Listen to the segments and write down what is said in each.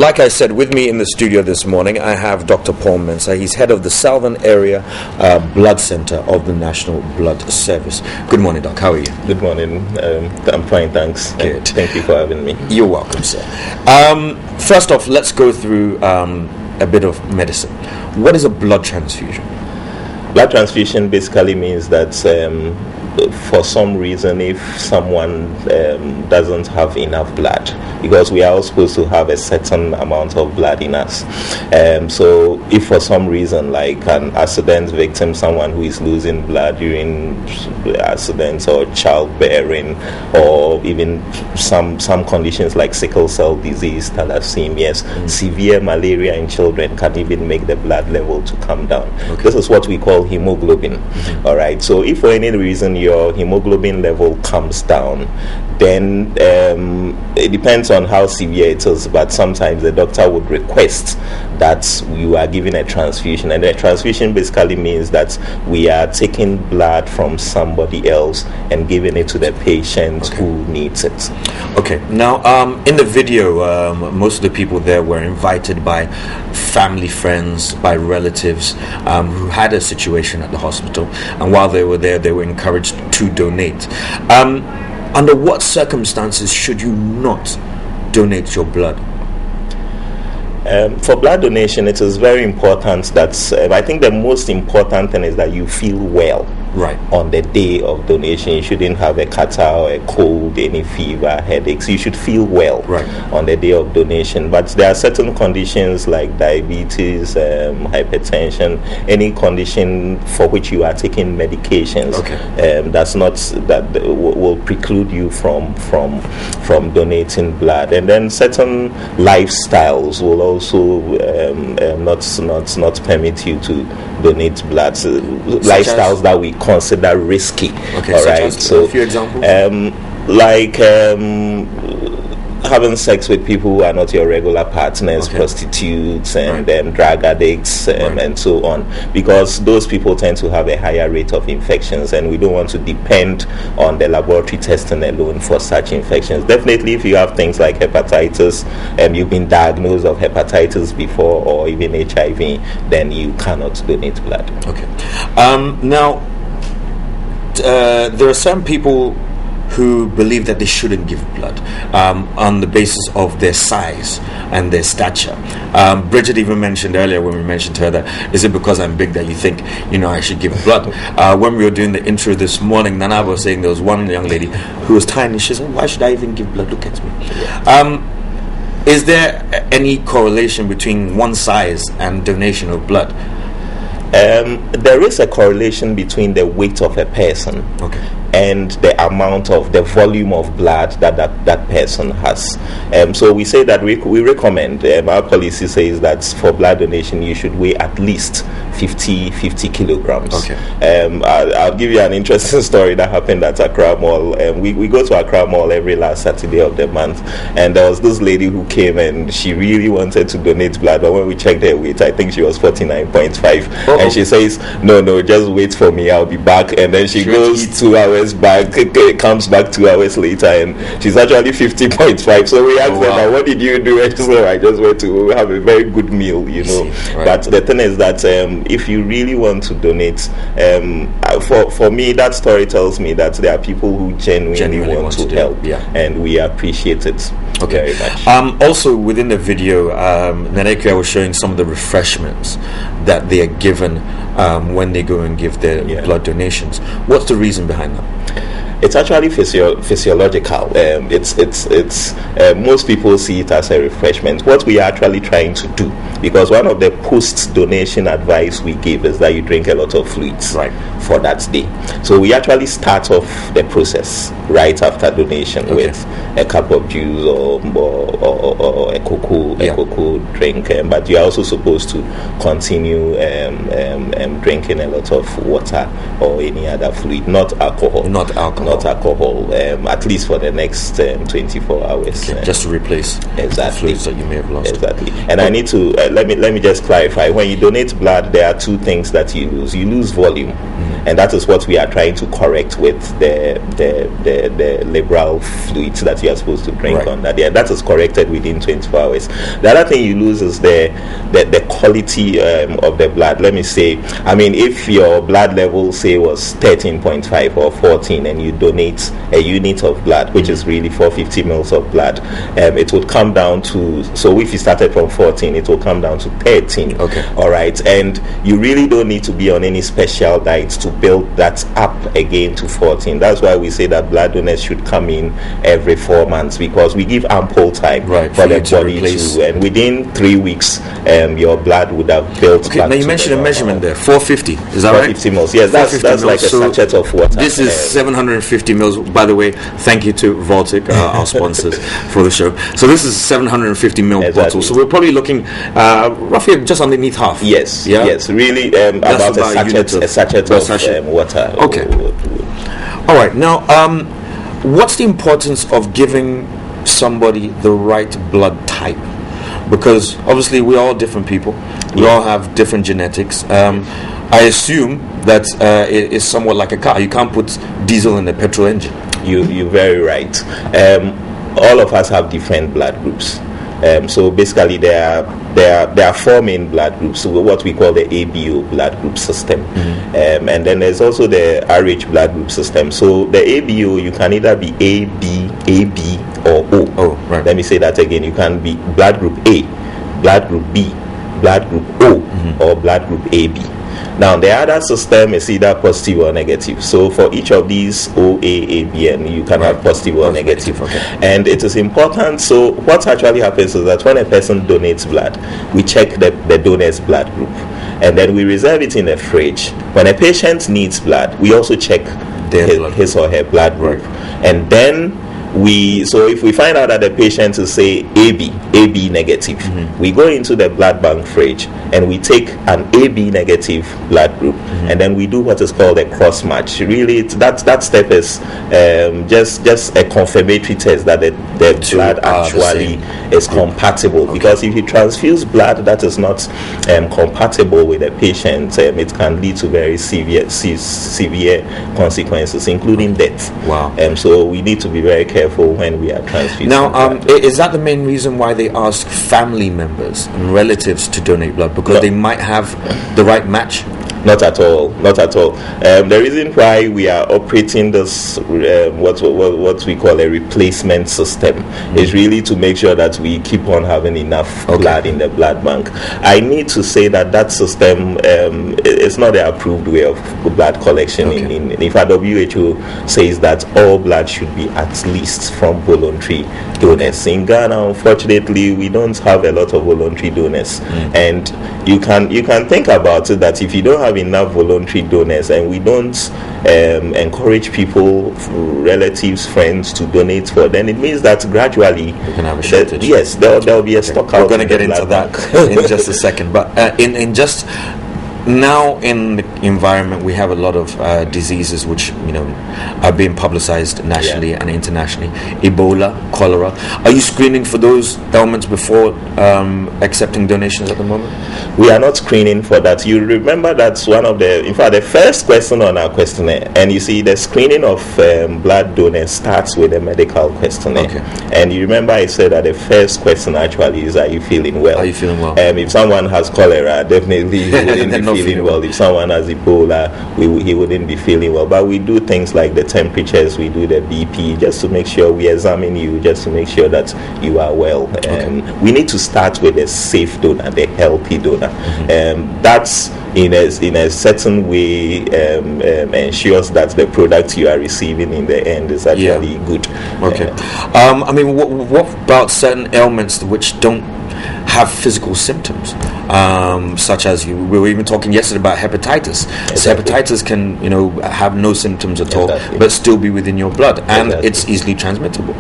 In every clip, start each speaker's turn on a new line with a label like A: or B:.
A: like I said, with me in the studio this morning, I have Dr. Paul Mensah. He's head of the Southern Area Blood Center of the National Blood Service. Good morning, Doc. How are you?
B: Good morning. I'm fine, thanks.
A: Good.
B: Thank you for having me.
A: You're welcome, sir. First off, let's go through a bit of medicine. What is a blood transfusion?
B: Blood transfusion basically means that for some reason, if someone doesn't have enough blood, because we are all supposed to have a certain amount of blood in us, so if for some reason, like an accident victim, someone who is losing blood during accidents or childbearing, or even some conditions like sickle cell disease, thalassemias, severe malaria in children can even make the blood level to come down.
A: Okay.
B: This is what we call hemoglobin. All right, so if for any reason your hemoglobin level comes down, then it depends on how severe it is, but sometimes the doctor would request that you are given a transfusion, and a transfusion basically means that we are taking blood from somebody else and giving it to the patient who needs it.
A: Okay, now in the video, most of the people there were invited by family, friends, by relatives who had a situation at the hospital, and while they were there, they were encouraged to donate. Under what circumstances should you not donate your blood?
B: For blood donation, it is very important that I think the most important thing is that you feel well.
A: Right.
B: On the day of donation, you shouldn't have a catarrh or a cold, any fever, headaches. You should feel well on the day of donation. But there are certain conditions like diabetes, hypertension, any condition for which you are taking medications. That will preclude you from donating blood. And then certain lifestyles will also not permit you to donate blood. So lifestyles that we consider risky.
A: Okay,
B: all right. So
A: a few examples.
B: Having sex with people who are not your regular partners, prostitutes, and drug addicts, and so on, because those people tend to have a higher rate of infections, and we don't want to depend on the laboratory testing alone for such infections. Definitely, if you have things like hepatitis, and you've been diagnosed of hepatitis before, or even HIV, then you cannot donate blood.
A: Okay. Now, there are some people who believe that they shouldn't give blood on the basis of their size and their stature. Bridget even mentioned earlier, when we mentioned to her, that is it because I'm big that you think I should give blood? When we were doing the intro this morning, Nana was saying there was one young lady who was tiny. She said, "Why should I even give blood? Look at me." Is there any correlation between one size and donation of blood?
B: There is a correlation between the weight of a person and the amount of the volume of blood that person has. So we say that we recommend, our policy says that for blood donation you should weigh at least 50 kilograms. I'll give you an interesting story that happened at Accra Mall. We go to Accra Mall every last Saturday of the month, and there was this lady who came and she really wanted to donate blood, but when we checked her weight, I think she was 49.5, and she says, no, just wait for me, I'll be back. And then she goes 2 hours back, comes back 2 hours later, and she's actually 50.5. So we asked her, what did you do? And she said, I just went to have a very good meal, But the thing is that if you really want to donate, for me, that story tells me that there are people who genuinely want to help, and we appreciate it very much.
A: Also, within the video, Nanekia was showing some of the refreshments that they are given when they go and give their blood donations. What's the reason behind that?
B: It's actually physiological. It's most people see it as a refreshment. What we are actually trying to do, because one of the post-donation advice we give is that you drink a lot of fluids for that day. So we actually start off the process right after donation with a cup of juice or a cocoa drink. But you are also supposed to continue drinking a lot of water or any other fluid, not alcohol. Not alcohol, at least for the next 24 hours.
A: Just to replace the fluids that you may have lost.
B: Exactly. And I need to let me just clarify. When you donate blood, there are two things that you lose. You lose volume, and that is what we are trying to correct with the liberal fluids that you are supposed to drink on that. Yeah, that is corrected within 24 hours. The other thing you lose is the quality of the blood. Let me say, I mean, if your blood level, say, was 13.5 or 14, and you donate a unit of blood, which is really 450 mils of blood, it would come down to, so if you started from 14, it will come down to 13.
A: Okay.
B: All right. And you really don't need to be on any special diets to build that up again to 14. That's why we say that blood donors should come in every 4 months, because we give ample time for the body to, and within 3 weeks, your blood would have built.
A: Okay, now you mentioned a measurement there, 450. Is that
B: 450 mils. Yes, that's
A: mils.
B: like a sachet of water.
A: This is 750 mils. By the way, thank you to Voltic, our sponsors for the show. So this is 750 mil bottle. So we're probably looking roughly just underneath half.
B: Yes. Yeah? Yes. Really, about a sachet of water.
A: Okay. All right. Now, what's the importance of giving somebody the right blood type? Because obviously we're all different people. We all have different genetics. I assume that it is somewhat like a car. You can't put diesel in a petrol engine.
B: You're very right. All of us have different blood groups. So basically there are 4 main blood groups, so what we call the ABO blood group system. And then there's also the RH blood group system. So the ABO, you can either be AB, or O.
A: Oh, right.
B: Let me say that again. You can be blood group A, blood group B, blood group O, or blood group AB. Now, the other system is either positive or negative. So for each of these O, A, A, B, and you can have positive or negative.
A: Okay.
B: And it is important. So what actually happens is that when a person donates blood, we check the donor's blood group, and then we reserve it in the fridge. When a patient needs blood, we also check his or her blood group. And then so if we find out that the patient is, say, AB negative, we go into the blood bank fridge and we take an AB negative blood group, and then we do what is called a cross match. Really, that step is just a confirmatory test that the blood actually is compatible. Okay. Because if you transfuse blood that is not compatible with the patient, it can lead to very severe consequences, including death.
A: Wow.
B: So we need to be very careful when we are transfusing.
A: Now, is that the main reason why they ask family members and relatives to donate blood? Because they might have the right match?
B: Not at all. The reason why we are operating this what we call a replacement system is really to make sure that we keep on having enough blood in the blood bank. I need to say that system is not the approved way of blood collection. In fact, WHO says that all blood should be at least from voluntary donors. In Ghana, unfortunately, we don't have a lot of voluntary donors, and you can think about it that if you don't have enough voluntary donors and we don't encourage people, relatives, friends to donate for, then it means that gradually
A: you can have a shortage.
B: Yes, there'll be a stock out.
A: We're going to get into that in just a second, but in just now in the environment we have a lot of diseases which are being publicized nationally and internationally. Ebola, cholera. Are you screening for those ailments before accepting donations at the moment?
B: We are not screening for that. You remember that's one of the first question on our questionnaire, and you see the screening of blood donors starts with a medical questionnaire. And you remember I said that the first question actually is, are you feeling well?
A: Are you feeling well?
B: If someone has cholera, definitely he wouldn't be feeling well. If someone has Ebola, he wouldn't be feeling well. But we do things like the temperatures, we do the BP, just to make sure we examine you, just to make sure that you are well. We need to start with a safe donor, the healthy donor. That's in a certain way ensures that the product you are receiving in the end is actually good.
A: I mean, what about certain ailments which don't have physical symptoms, such as we were even talking yesterday about hepatitis. So hepatitis can have no symptoms at all, but still be within your blood, and it's easily transmittable.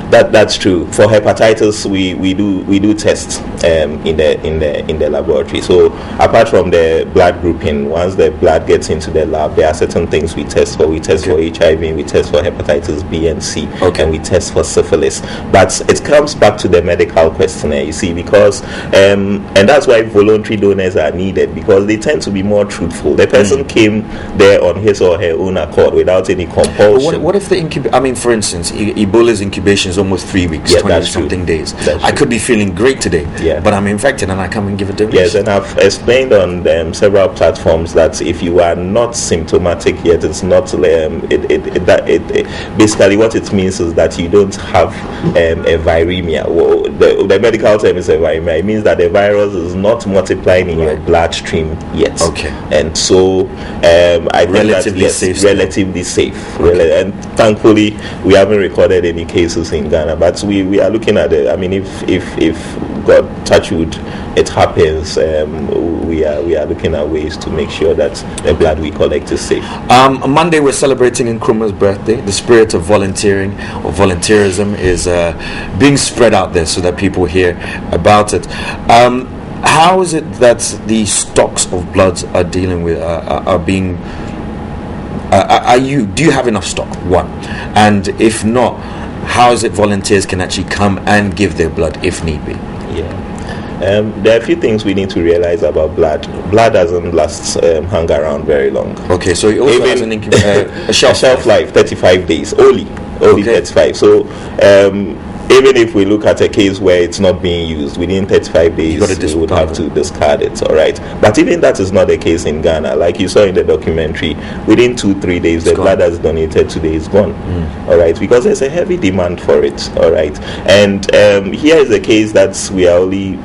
B: That's true. For hepatitis, we do tests in the laboratory. So apart from the blood grouping, once the blood gets into the lab, there are certain things we test for. We test for HIV, we test for hepatitis B and C, and we test for syphilis. But it comes back to the medical questionnaire, you see, because and that's why voluntary donors are needed, because they tend to be more truthful. The person came there on his or her own accord without any compulsion.
A: What if the for instance, Ebola's incubation is almost 3 weeks, 20 something days. I could be feeling great today, but I'm infected and I come and give a donation.
B: Yes, and I've explained on several platforms that if you are not symptomatic yet, it's not basically what it means is that you don't have a viremia. Well, the medical term is a viremia. It means that the virus is not multiplying in your bloodstream yet. And so I think
A: relatively safe.
B: Relatively safe. And thankfully we haven't recorded any cases in Ghana, but we are looking at it. I mean, if God touch wood, it happens, we are looking at ways to make sure that the blood we collect is safe.
A: On Monday we're celebrating Nkrumah's birthday. The spirit of volunteering or volunteerism is being spread out there so that people hear about it. How is it that the stocks of bloods are dealing with are being do you have enough stock, one? And if not, how is it volunteers can actually come and give their blood if need be?
B: There are a few things we need to realize about blood. Blood doesn't hang around very long.
A: Okay, so it also has a
B: shelf life, 35 days only 35. So even if we look at a case where it's not being used, within 35 days we would have to discard it, all right? But even that is not the case in Ghana. Like you saw in the documentary, within 2-3 days, the blood that's donated today is gone, all right? Because there's a heavy demand for it, all right? And here is the case that we are only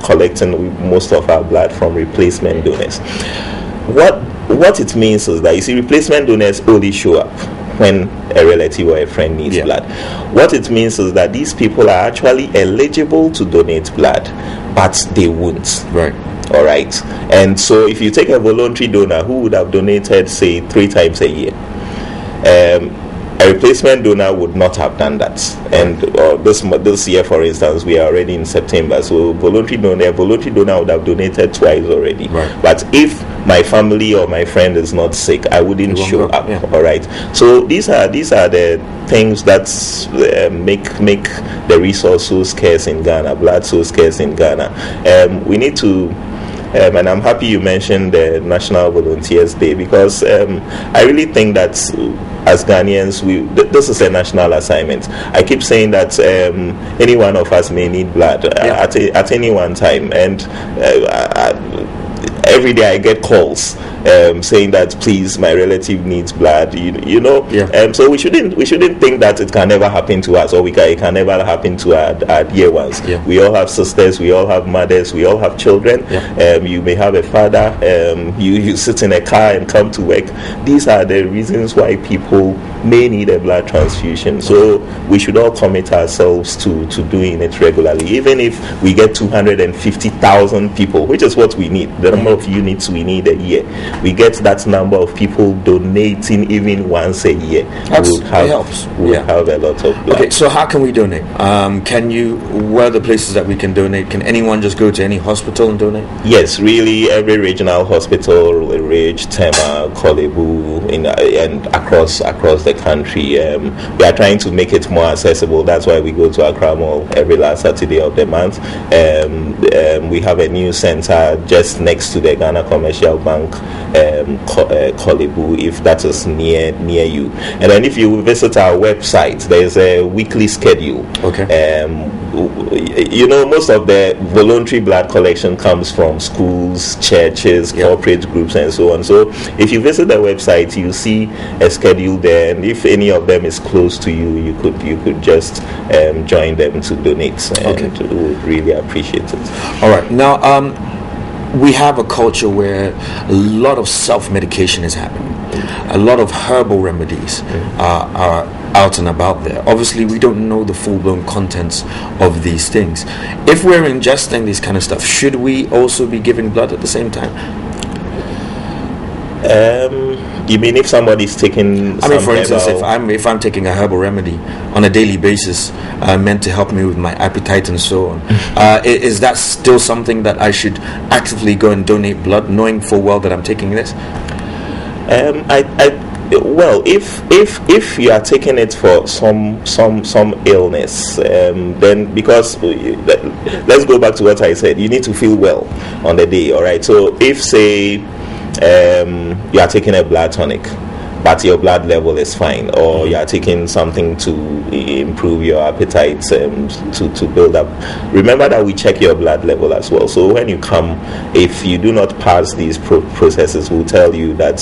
B: collecting most of our blood from replacement donors. What it means is that, you see, replacement donors only show up when a relative or a friend needs blood. What it means is that these people are actually eligible to donate blood, but they won't.
A: Right.
B: All right. And so if you take a voluntary donor who would have donated, say, 3 times a year, a replacement donor would not have done that. And this year, for instance, we are already in September, so voluntary donor would have donated twice already.
A: Right.
B: But if my family or my friend is not sick, I wouldn't show up. All right. So these are the things that make the resource so scarce in Ghana, blood so scarce in Ghana. We need to. And I'm happy you mentioned the National Volunteers Day, because I really think that as Ghanaians, this is a national assignment. I keep saying that any one of us may need blood at any one time, and every day I get calls saying that, please, my relative needs blood. So we shouldn't think that it can never happen to us, or it can never happen to our dear ones. We all have sisters, we all have mothers, we all have children. You may have a father. You sit in a car and come to work. These are the reasons why people may need a blood transfusion. So we should all commit ourselves to doing it regularly, even if we get 250,000 people, which is what we need. The number of units we need a year. We get that number of people donating even once a year.
A: It helps.
B: We'll have a lot of blood.
A: Okay, so how can we donate? Where are the places that we can donate? Can anyone just go to any hospital and donate?
B: Yes, really, every regional hospital, Ridge, Tema, Kolebu, and across the country. We are trying to make it more accessible. That's why we go to Accra Mall every last Saturday of the month. We have a new center just next to the Ghana Commercial Bank, Kolebu, if that is near you. And then if you visit our website, there's a weekly schedule. Most of the voluntary blood collection comes from schools, churches, corporate groups, and so on. So if you visit the website, you see a schedule there, and if any of them is close to you, you could just join them to donate, and we would really appreciate it.
A: All right. Now, we have a culture where a lot of self-medication is happening. A lot of herbal remedies are out and about there. Obviously, we don't know the full-blown contents of these things. If we're ingesting these kind of stuff, should we also be giving blood at the same time?
B: You mean if somebody's taking?
A: I mean, for instance, if I'm taking a herbal remedy on a daily basis, meant to help me with my appetite and so on, is that still something that I should actively go and donate blood, knowing full well that I'm taking this?
B: Well, if you are taking it for some illness, then because let's go back to what I said, you need to feel well on the day. All right. So if say you are taking a blood tonic, but your blood level is fine, or you are taking something to improve your appetite, to build up. Remember that we check your blood level as well. So when you come, if you do not pass these processes, we'll tell you that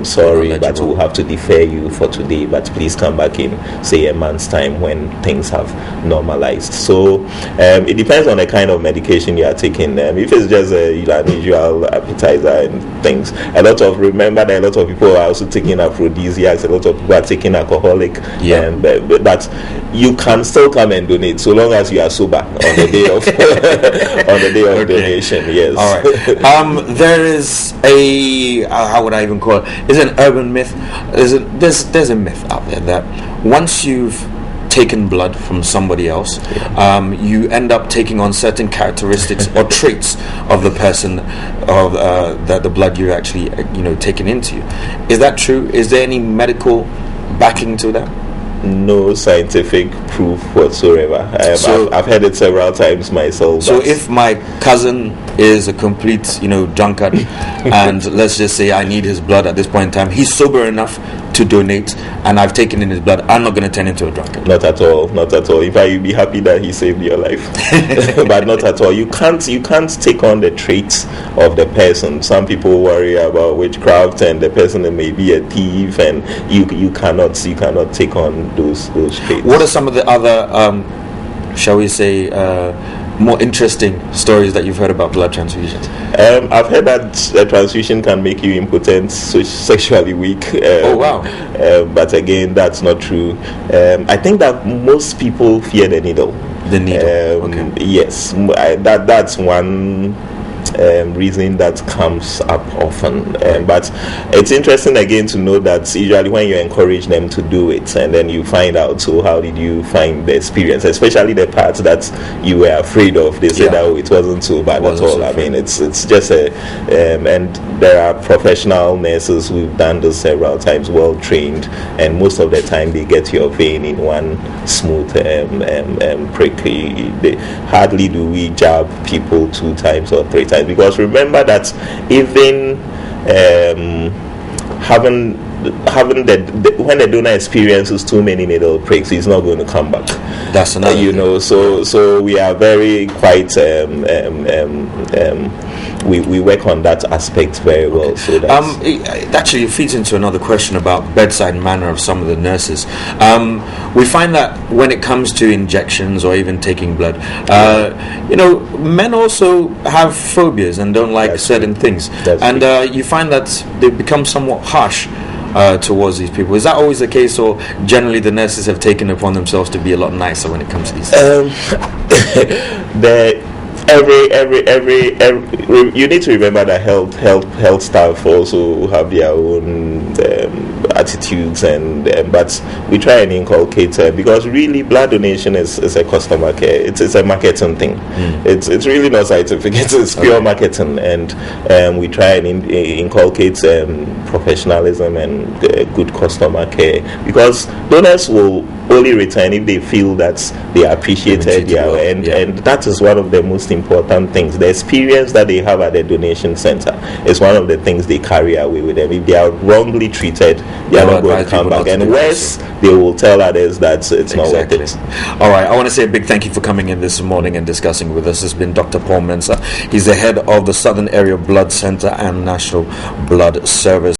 B: sorry, but we'll have to defer you for today, but please come back in, say, a month's time when things have normalized. So it depends on the kind of medication you are taking. If it's just an usual appetizer and things, remember that a lot of people are also taking aphrodisiacs, a lot of people are taking alcoholic, but you can still come and donate so long as you are sober on the day of donation. Yes.
A: All right. There is a how would I even call it? Is it an urban myth? There's a myth out there that once you've taken blood from somebody else, you end up taking on certain characteristics or traits of the person of the blood you're actually taken into. Is that true? Is there any medical backing to that?
B: No scientific proof whatsoever. I've heard it several times myself.
A: So if my cousin is a complete drunkard and let's just say I need his blood at this point in time, he's sober enough to donate and I've taken in his blood, I'm not going to turn into a drunkard.
B: Not at all. In fact, you'll be happy that he saved your life. But not at all. You can't take on the traits of the person. Some people worry about witchcraft and the person may be a thief, and you cannot take on those traits.
A: What are some of the other shall we say more interesting stories that you've heard about blood transfusions?
B: I've heard that a transfusion can make you impotent, sexually weak.
A: Oh wow!
B: But again, that's not true. I think that most people fear the needle.
A: The needle. Okay.
B: Yes, that's one reason that comes up often. But it's interesting again to know that usually when you encourage them to do it and then you find out, so how did you find the experience, especially the parts that you were afraid of? They said that it wasn't so bad at all. I mean, it's just and there are professional nurses who've done this several times, well trained, and most of the time they get your vein in one smooth prick. Hardly do we jab people 2 times or 3 times, because remember that even having when the donor experiences too many needle pricks, he's not going to come back.
A: That's another
B: so we are very quite we work on that aspect very well. So
A: it actually feeds into another question about bedside manner of some of the nurses. We find that when it comes to injections or even taking blood, men also have phobias and don't like certain things, and you find that they become somewhat harsh towards these people. Is that always the case, or generally the nurses have taken upon themselves to be a lot nicer when it comes to these things?
B: Every you need to remember that health staff also have their own attitudes, and but we try and inculcate because really blood donation is a customer care. It's a marketing thing. It's really not scientific. It's pure marketing, and we try and inculcate professionalism and good customer care, because donors will only return if they feel that they are appreciated, and that is one of the most important things. The experience that they have at the donation center is one of the things they carry away with them. If they are wrongly treated, they are not going to come back, and worse, they will tell others that it's not worth it.
A: All right, I want to say a big thank you for coming in this morning and discussing with us. This has been Dr. Paul Mensah. He's the head of the Southern Area Blood Center and National Blood Service.